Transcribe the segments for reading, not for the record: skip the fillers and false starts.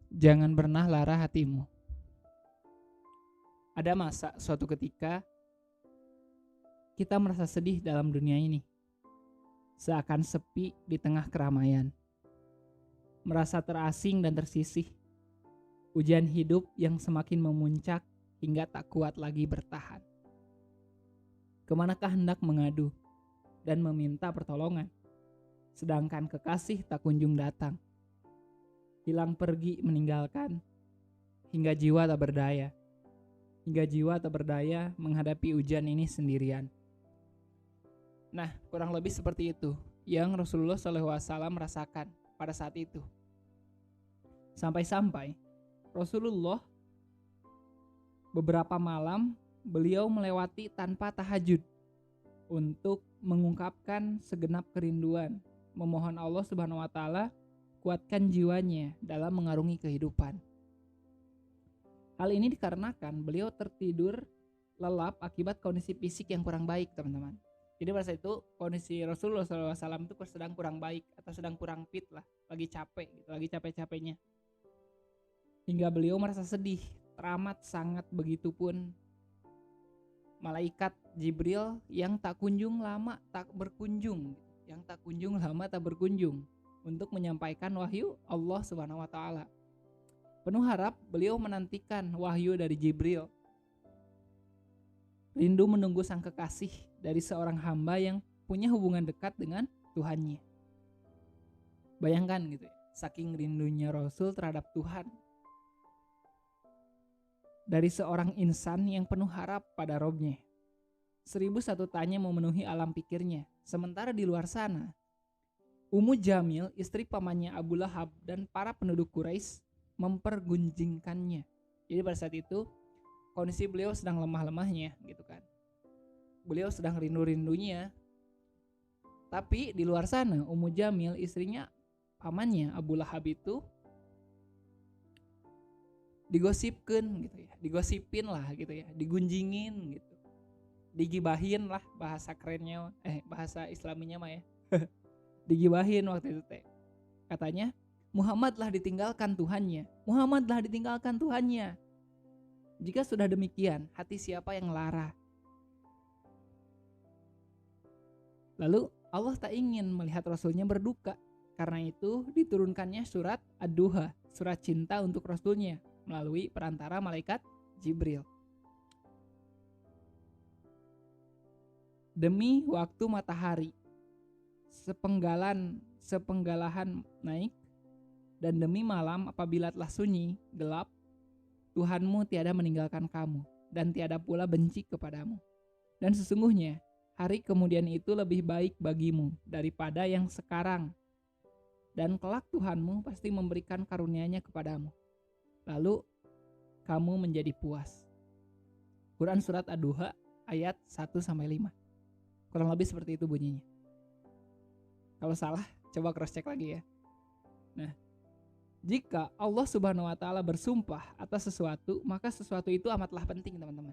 Jangan pernah lara hatimu. Ada masa suatu ketika kita merasa sedih dalam dunia ini, seakan sepi di tengah keramaian, merasa terasing dan tersisih, ujian hidup yang semakin memuncak hingga tak kuat lagi bertahan. Kemanakah hendak mengadu dan meminta pertolongan, sedangkan kekasih tak kunjung datang, hilang pergi meninggalkan, hingga jiwa tak berdaya menghadapi ujian ini sendirian. Nah, kurang lebih seperti itu yang Rasulullah SAW merasakan pada saat itu. Sampai-sampai Rasulullah beberapa malam beliau melewati tanpa tahajud untuk mengungkapkan segenap kerinduan, memohon Allah Subhanahu wa taala kuatkan jiwanya dalam mengarungi kehidupan. Hal ini dikarenakan beliau tertidur lelap akibat kondisi fisik yang kurang baik, teman-teman. Jadi pada saat itu kondisi Rasulullah SAW itu sedang kurang baik atau sedang kurang fit lah, lagi capek gitu, lagi capek-capeknya. Hingga beliau merasa sedih, teramat sangat, begitupun malaikat Jibril yang tak kunjung lama tak berkunjung untuk menyampaikan wahyu Allah Subhanahu wa taala. Penuh harap beliau menantikan wahyu dari Jibril. Rindu menunggu sang kekasih dari seorang hamba yang punya hubungan dekat dengan Tuhannya. Bayangkan gitu ya, saking rindunya Rasul terhadap Tuhan. Dari seorang insan yang penuh harap pada Robnya. 1001 tanya memenuhi alam pikirnya. Sementara di luar sana, Ummu Jamil, istri pamannya Abu Lahab dan para penduduk Quraisy mempergunjingkannya. Jadi pada saat itu kondisi beliau sedang lemah-lemahnya gitu kan. Beliau sedang rindu-rindunya. Tapi di luar sana Ummu Jamil, istrinya pamannya Abu Lahab itu digosipin lah gitu ya, digunjingin gitu. Digibahin lah bahasa kerennya, bahasa islaminya mah ya. Digibahin waktu itu teh. Katanya, Muhammadlah ditinggalkan Tuhannya. Jika sudah demikian, hati siapa yang lara? Lalu Allah tak ingin melihat Rasulnya berduka. Karena itu diturunkannya surat Ad-Duha, surat cinta untuk Rasulnya melalui perantara malaikat Jibril. Demi waktu matahari sepenggalahan naik, dan demi malam apabila telah sunyi gelap, Tuhanmu tiada meninggalkan kamu dan tiada pula benci kepadamu. Dan sesungguhnya hari kemudian itu lebih baik bagimu daripada yang sekarang. Dan kelak Tuhanmu pasti memberikan karunia-Nya kepadamu. Lalu kamu menjadi puas. Quran surat Ad-Duha ayat 1-5. Kurang lebih seperti itu bunyinya. Kalau salah coba cross check lagi ya. Nah, jika Allah Subhanahu wa taala bersumpah atas sesuatu, maka sesuatu itu amatlah penting, teman-teman.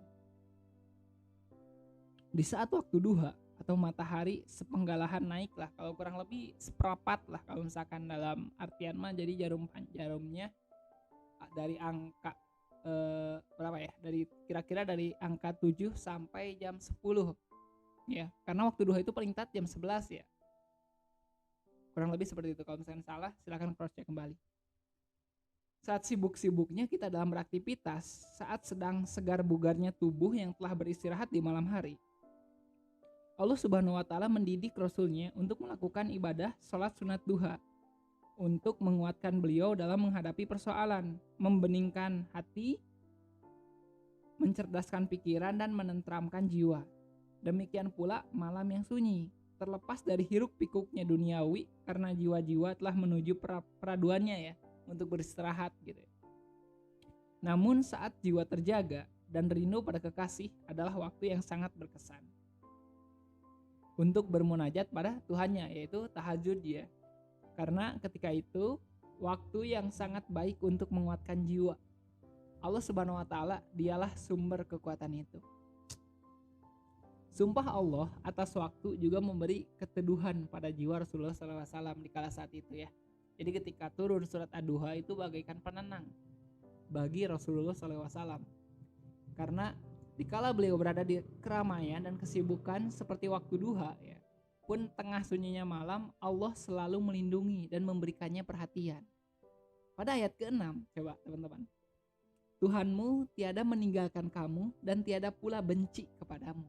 Di saat waktu duha atau matahari sepenggalahan naik lah, kalau kurang lebih seperempat lah kalau misalkan dalam artian mah, jadi jarumnya dari angka berapa ya? Dari kira-kira dari angka 7 sampai jam 10. Ya, karena waktu duha itu paling tepat jam 11 ya. Kurang lebih seperti itu. Kalau misalkan salah, silakan cross check kembali. Saat sibuk-sibuknya kita dalam beraktivitas, saat sedang segar bugarnya tubuh yang telah beristirahat di malam hari, Allah Subhanahu wa taala mendidik Rasulnya untuk melakukan ibadah sholat sunat duha, untuk menguatkan beliau dalam menghadapi persoalan, membeningkan hati, mencerdaskan pikiran dan menenteramkan jiwa. Demikian pula malam yang sunyi, terlepas dari hiruk pikuknya duniawi, karena jiwa-jiwa telah menuju peraduannya ya, untuk beristirahat gitu. Namun saat jiwa terjaga dan rindu pada kekasih adalah waktu yang sangat berkesan untuk bermunajat pada Tuhannya, yaitu tahajud ya. Karena ketika itu waktu yang sangat baik untuk menguatkan jiwa. Allah Subhanahu wa taala dialah sumber kekuatan itu. Sumpah Allah atas waktu juga memberi keteduhan pada jiwa Rasulullah SAW di kala saat itu ya. Jadi ketika turun surat Ad-Duha itu bagaikan penenang bagi Rasulullah SAW. Karena dikala beliau berada di keramaian dan kesibukan seperti waktu duha ya, pun tengah sunyinya malam, Allah selalu melindungi dan memberikannya perhatian. Pada ayat ke-6, coba teman-teman. Tuhanmu tiada meninggalkan kamu dan tiada pula benci kepadamu.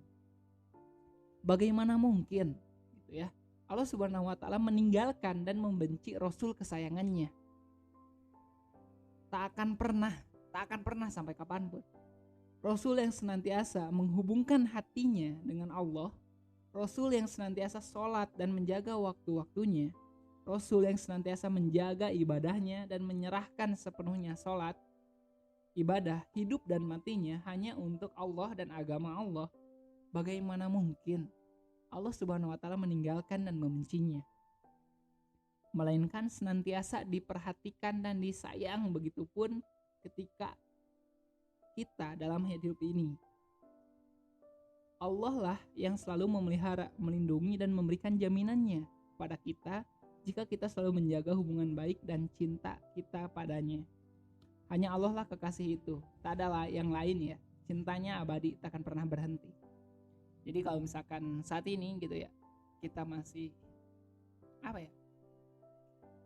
Bagaimana mungkin gitu ya, Allah Subhanahu wa taala meninggalkan dan membenci Rasul kesayangannya? Tak akan pernah sampai kapanpun. Rasul yang senantiasa menghubungkan hatinya dengan Allah, Rasul yang senantiasa sholat dan menjaga waktu-waktunya, Rasul yang senantiasa menjaga ibadahnya dan menyerahkan sepenuhnya sholat, ibadah, hidup dan matinya hanya untuk Allah dan agama Allah. Bagaimana mungkin Allah Subhanahu wa taala meninggalkan dan membencinya? Melainkan senantiasa diperhatikan dan disayang, begitupun ketika kita dalam hidup ini. Allah lah yang selalu memelihara, melindungi dan memberikan jaminannya pada kita jika kita selalu menjaga hubungan baik dan cinta kita padanya. Hanya Allah lah kekasih itu, tak ada yang lain ya. Cintanya abadi, tak akan pernah berhenti. Jadi kalau misalkan saat ini gitu ya, kita masih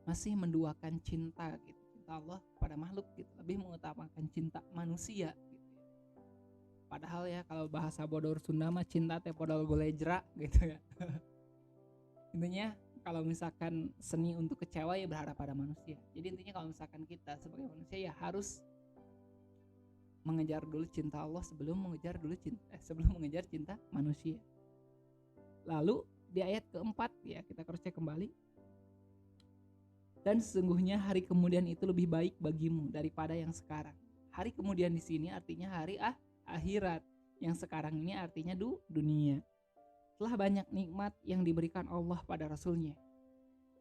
masih menduakan cinta gitu, cinta Allah pada makhluk gitu, lebih mengutamakan cinta manusia gitu. Padahal ya kalau bahasa bodor Sunda mah cinta teh podol golejra gitu ya. Intinya kalau misalkan seni untuk kecewa ya berharap pada manusia. Jadi intinya kalau misalkan kita sebagai manusia ya harus mengejar dulu cinta Allah sebelum mengejar cinta manusia. Lalu di ayat keempat ya, kita cross-check kembali. Dan sesungguhnya hari kemudian itu lebih baik bagimu daripada yang sekarang. Hari kemudian di sini artinya hari akhirat. Yang sekarang ini artinya dunia. Telah banyak nikmat yang diberikan Allah pada Rasulnya.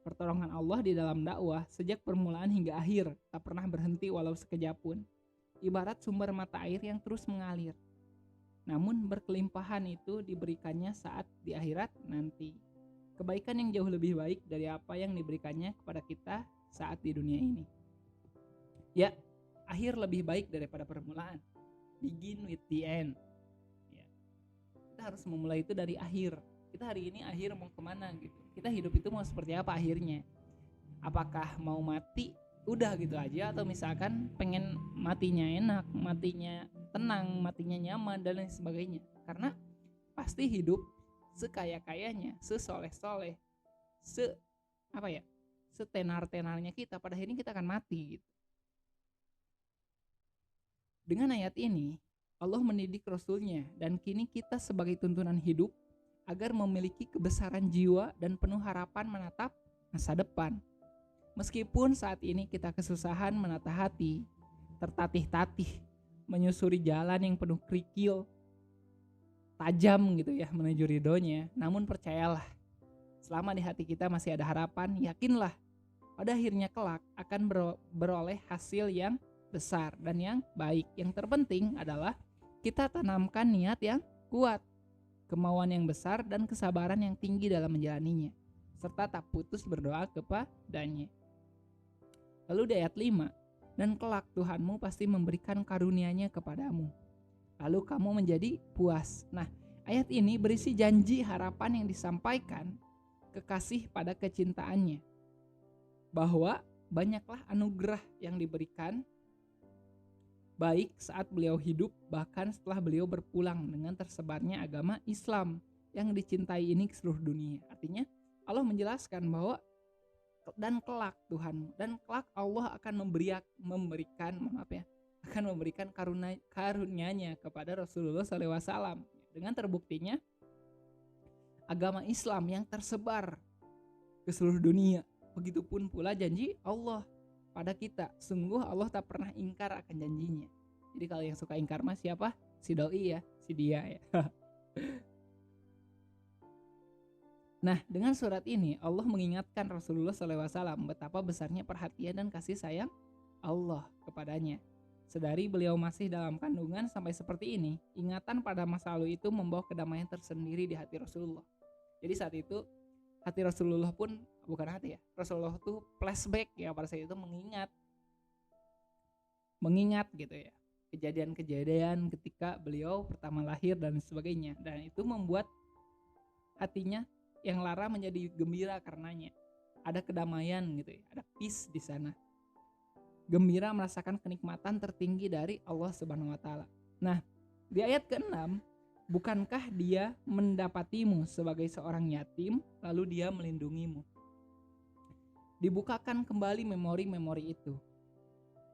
Pertolongan Allah di dalam dakwah sejak permulaan hingga akhir tak pernah berhenti walau sekejap pun. Ibarat sumber mata air yang terus mengalir. Namun berkelimpahan itu diberikannya saat di akhirat nanti. Kebaikan yang jauh lebih baik dari apa yang diberikannya kepada kita saat di dunia ini. Ya, akhir lebih baik daripada permulaan. Begin with the end. Ya. Kita harus memulai itu dari akhir. Kita hari ini akhir mau kemana gitu. Kita hidup itu mau seperti apa akhirnya. Apakah mau mati udah gitu aja, atau misalkan pengen matinya enak, matinya tenang, matinya nyaman dan lain sebagainya. Karena pasti hidup sekaya-kayanya, sesoleh-soleh, setenar-tenarnya kita, pada akhirnya kita akan mati gitu. Dengan ayat ini Allah mendidik Rasulnya, dan kini kita sebagai tuntunan hidup agar memiliki kebesaran jiwa dan penuh harapan menatap masa depan. Meskipun saat ini kita kesusahan menata hati, tertatih-tatih, menyusuri jalan yang penuh kerikil, tajam gitu ya menuju ridhonya, namun percayalah, selama di hati kita masih ada harapan, yakinlah pada akhirnya kelak akan beroleh hasil yang besar dan yang baik. Yang terpenting adalah kita tanamkan niat yang kuat, kemauan yang besar dan kesabaran yang tinggi dalam menjalaninya, serta tak putus berdoa kepadanya. Lalu di ayat 5, dan kelak Tuhanmu pasti memberikan karunia-Nya kepadamu, lalu kamu menjadi puas. Nah, ayat ini berisi janji harapan yang disampaikan kekasih pada kecintaannya, bahwa banyaklah anugerah yang diberikan baik saat beliau hidup, bahkan setelah beliau berpulang dengan tersebarnya agama Islam yang dicintai ini ke seluruh dunia. Artinya Allah menjelaskan bahwa dan kelak Tuhan, dan kelak Allah akan memberikan karunia-Nya kepada Rasulullah SAW, dengan terbuktinya agama Islam yang tersebar ke seluruh dunia. Begitupun pula janji Allah pada kita. Sungguh Allah tak pernah ingkar akan janjinya. Jadi kalau yang suka ingkar mah siapa? Si doi ya, si dia ya. Nah, dengan surat ini Allah mengingatkan Rasulullah SAW betapa besarnya perhatian dan kasih sayang Allah kepadanya. Sedari beliau masih dalam kandungan sampai seperti ini, ingatan pada masa lalu itu membawa kedamaian tersendiri di hati Rasulullah. Jadi saat itu hati Rasulullah pun bukan hati ya, Rasulullah tuh flashback ya, pada saat itu mengingat gitu ya kejadian-kejadian ketika beliau pertama lahir dan sebagainya, dan itu membuat hatinya yang lara menjadi gembira karenanya. Ada kedamaian gitu ya, ada peace di sana. Gembira merasakan kenikmatan tertinggi dari Allah Subhanahu wa taala. Nah, di ayat ke-6, bukankah dia mendapatimu sebagai seorang yatim lalu dia melindungimu? Dibukakan kembali memori-memori itu.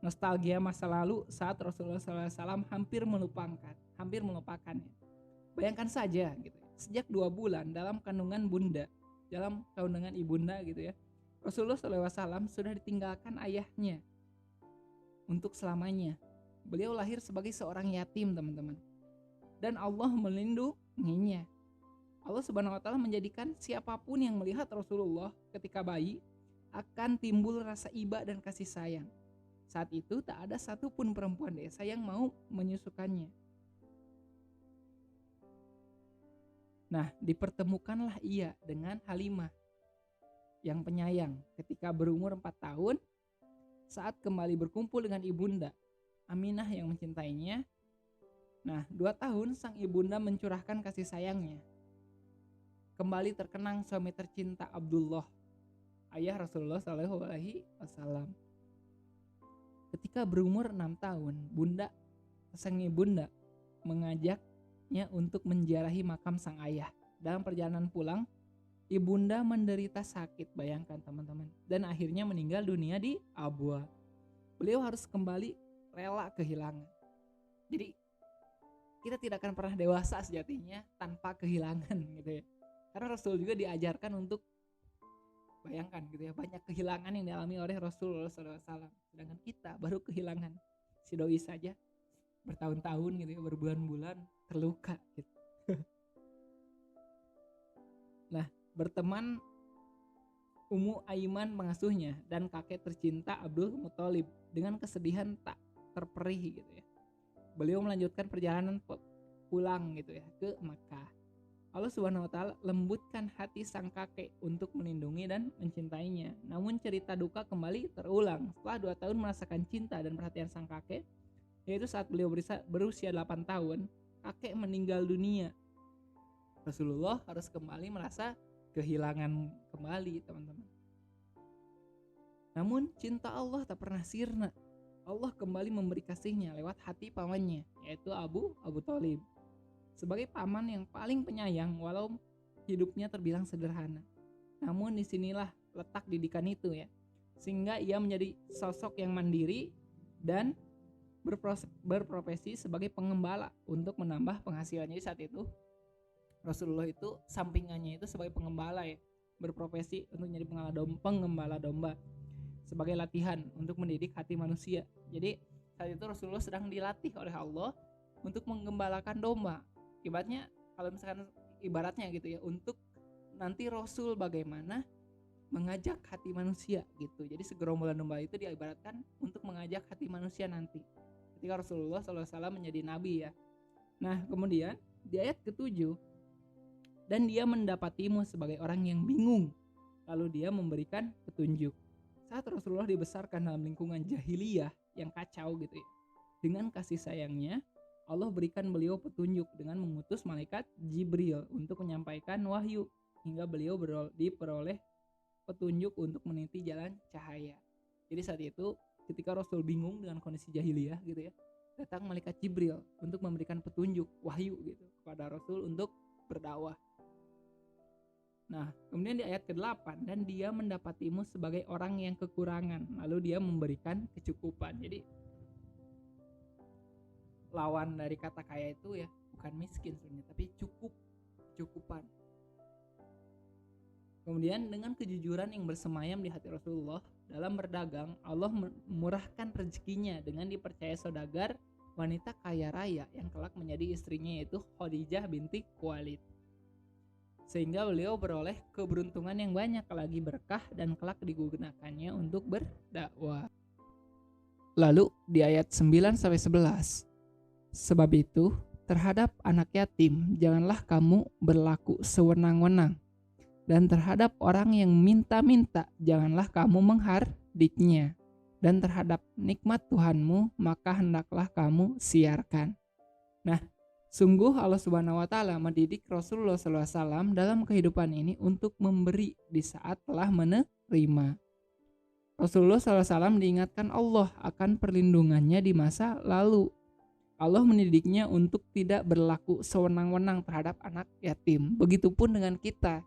Nostalgia masa lalu saat Rasulullah SAW hampir melupakannya. Bayangkan saja gitu, sejak 2 bulan dalam kandungan ibunda gitu ya, Rasulullah SAW sudah ditinggalkan ayahnya untuk selamanya. Beliau lahir sebagai seorang yatim, teman-teman, dan Allah melindunginya. Allah Subhanahu wa taala menjadikan siapapun yang melihat Rasulullah ketika bayi akan timbul rasa iba dan kasih sayang. Saat itu tak ada satupun perempuan desa yang mau menyusukannya. Nah, dipertemukanlah ia dengan Halimah yang penyayang ketika berumur 4 tahun saat kembali berkumpul dengan ibunda Aminah yang mencintainya. Nah, 2 tahun sang ibunda mencurahkan kasih sayangnya. Kembali terkenang suami tercinta Abdullah, ayah Rasulullah SAW. Ketika berumur 6 tahun, sang ibunda mengajaknya untuk menziarahi makam sang ayah. Dalam perjalanan pulang, ibunda menderita sakit, bayangkan teman-teman, dan akhirnya meninggal dunia di Abwa. Beliau harus kembali rela kehilangan. Jadi kita tidak akan pernah dewasa sejatinya tanpa kehilangan gitu ya. Karena Rasul juga diajarkan untuk, bayangkan gitu ya, banyak kehilangan yang dialami oleh Rasulullah SAW. Sedangkan kita baru kehilangan si doi saja bertahun-tahun gitu ya, berbulan-bulan terluka gitu. Nah, berteman Ummu Aiman pengasuhnya dan kakek tercinta Abdul Muthalib dengan kesedihan tak terperih gitu ya. Beliau melanjutkan perjalanan pulang gitu ya ke Makkah. Allah Subhanahu wa taala lembutkan hati sang kakek untuk melindungi dan mencintainya. Namun cerita duka kembali terulang setelah 2 tahun merasakan cinta dan perhatian sang kakek, yaitu saat beliau berusia 8 tahun, kakek meninggal dunia. Rasulullah harus kembali merasa kehilangan kembali, teman-teman. Namun cinta Allah tak pernah sirna. Allah kembali memberi kasihnya lewat hati pamannya, yaitu Abu Thalib. Sebagai paman yang paling penyayang walau hidupnya terbilang sederhana. Namun disinilah letak didikan itu ya. Sehingga ia menjadi sosok yang mandiri dan berprofesi sebagai pengembala untuk menambah penghasilannya. Saat itu Rasulullah itu sampingannya itu sebagai pengembala ya, berprofesi untuk menjadi pengembala domba sebagai latihan untuk mendidik hati manusia. Jadi saat itu Rasulullah sedang dilatih oleh Allah untuk menggembalakan domba. Ibaratnya gitu ya, untuk nanti Rasul bagaimana mengajak hati manusia gitu. Jadi segerombolan domba itu diibaratkan untuk mengajak hati manusia nanti ketika Rasulullah SAW menjadi nabi ya. Nah, kemudian di ayat ke-7, dan dia mendapatimu sebagai orang yang bingung, lalu dia memberikan petunjuk. Saat Rasulullah dibesarkan dalam lingkungan jahiliyah yang kacau gitu ya, dengan kasih sayangnya Allah berikan beliau petunjuk dengan mengutus malaikat Jibril untuk menyampaikan wahyu, hingga beliau diperoleh petunjuk untuk meniti jalan cahaya. Jadi saat itu ketika Rasul bingung dengan kondisi jahiliyah gitu ya, datang malaikat Jibril untuk memberikan petunjuk wahyu gitu kepada Rasul untuk berdakwah. Nah, kemudian di ayat ke-8, dan dia mendapatimu sebagai orang yang kekurangan, lalu dia memberikan kecukupan. Jadi lawan dari kata kaya itu ya bukan miskin sebenarnya, tapi cukupan. Kemudian dengan kejujuran yang bersemayam di hati Rasulullah dalam berdagang, Allah memurahkan rezekinya dengan dipercaya saudagar wanita kaya raya yang kelak menjadi istrinya, yaitu Khadijah binti Khuwailid. Sehingga beliau beroleh keberuntungan yang banyak lagi berkah dan kelak digunakannya untuk berdakwah. Lalu di ayat 9-11, sebab itu terhadap anak yatim janganlah kamu berlaku sewenang-wenang, Dan terhadap orang yang minta-minta, janganlah kamu menghardiknya. Dan terhadap nikmat Tuhanmu, maka hendaklah kamu siarkan. Nah, sungguh Allah Subhanahu wa Ta'ala mendidik Rasulullah SAW dalam kehidupan ini untuk memberi di saat telah menerima. Rasulullah SAW diingatkan Allah akan perlindungannya di masa lalu. Allah mendidiknya untuk tidak berlaku sewenang-wenang terhadap anak yatim. Begitupun dengan kita.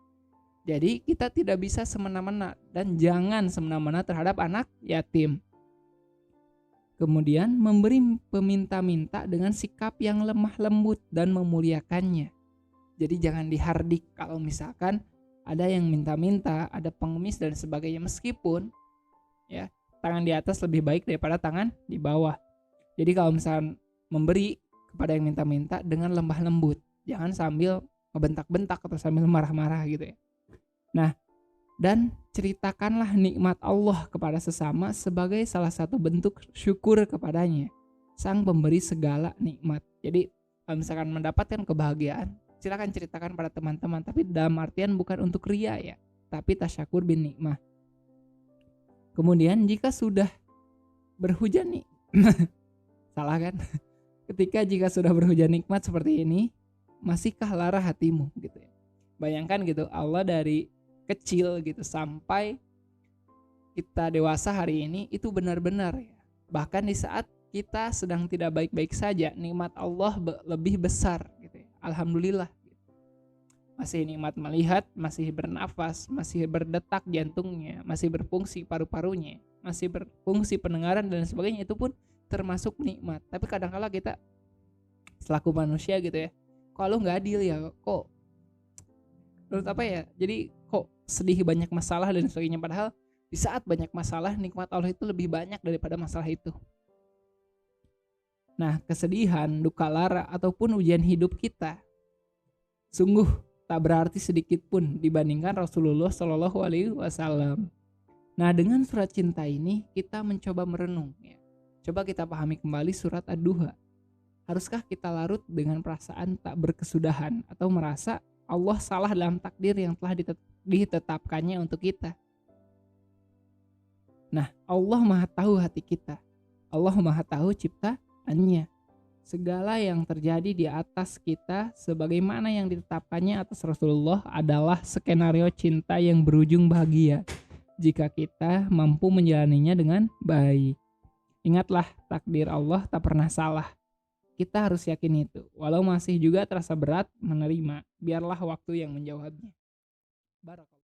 Jadi kita tidak bisa semena-mena dan jangan semena-mena terhadap anak yatim. Kemudian memberi peminta-minta dengan sikap yang lemah lembut dan memuliakannya. Jadi jangan dihardik kalau misalkan ada yang minta-minta, ada pengemis dan sebagainya, meskipun ya tangan di atas lebih baik daripada tangan di bawah. Jadi kalau misalkan memberi kepada yang minta-minta dengan lemah lembut, jangan sambil ngebentak-bentak atau sambil marah-marah gitu ya. Nah, dan ceritakanlah nikmat Allah kepada sesama sebagai salah satu bentuk syukur kepadanya, sang pemberi segala nikmat. Jadi kalau misalkan mendapatkan kebahagiaan, silakan ceritakan pada teman-teman, tapi dalam artian bukan untuk ria ya, tapi tasyakur bin nikmah. Kemudian jika sudah berhujan nih, salah kan? Jika sudah berhujan nikmat seperti ini, masihkah lara hatimu gitu ya. Bayangkan gitu, Allah dari kecil gitu sampai kita dewasa hari ini itu benar-benar ya. Bahkan di saat kita sedang tidak baik-baik saja, nikmat Allah lebih besar gitu ya. Alhamdulillah gitu. Masih nikmat melihat, masih bernafas, masih berdetak jantungnya, masih berfungsi paru-parunya, masih berfungsi pendengaran dan sebagainya, itu pun termasuk nikmat. Tapi kadang-kala kita selaku manusia gitu ya, kalau nggak adil ya, kok menurut apa ya, jadi kok sedih banyak masalah dan sebagainya, padahal di saat banyak masalah nikmat Allah itu lebih banyak daripada masalah itu. Nah, kesedihan, duka lara ataupun ujian hidup kita sungguh tak berarti sedikit pun dibandingkan Rasulullah Shallallahu Alaihi Wasallam. Nah, dengan surat cinta ini kita mencoba merenung ya. Coba kita pahami kembali surat Ad-Duha. Haruskah kita larut dengan perasaan tak berkesudahan atau merasa Allah salah dalam takdir yang telah ditetapkannya untuk kita? Nah, Allah Maha tahu hati kita. Allah Maha tahu ciptaannya. Segala yang terjadi di atas kita sebagaimana yang ditetapkannya atas Rasulullah adalah skenario cinta yang berujung bahagia jika kita mampu menjalaninya dengan baik. Ingatlah, takdir Allah tak pernah salah. Kita harus yakin itu. Walau masih juga terasa berat menerima, biarlah waktu yang menjawabnya. Barakallah.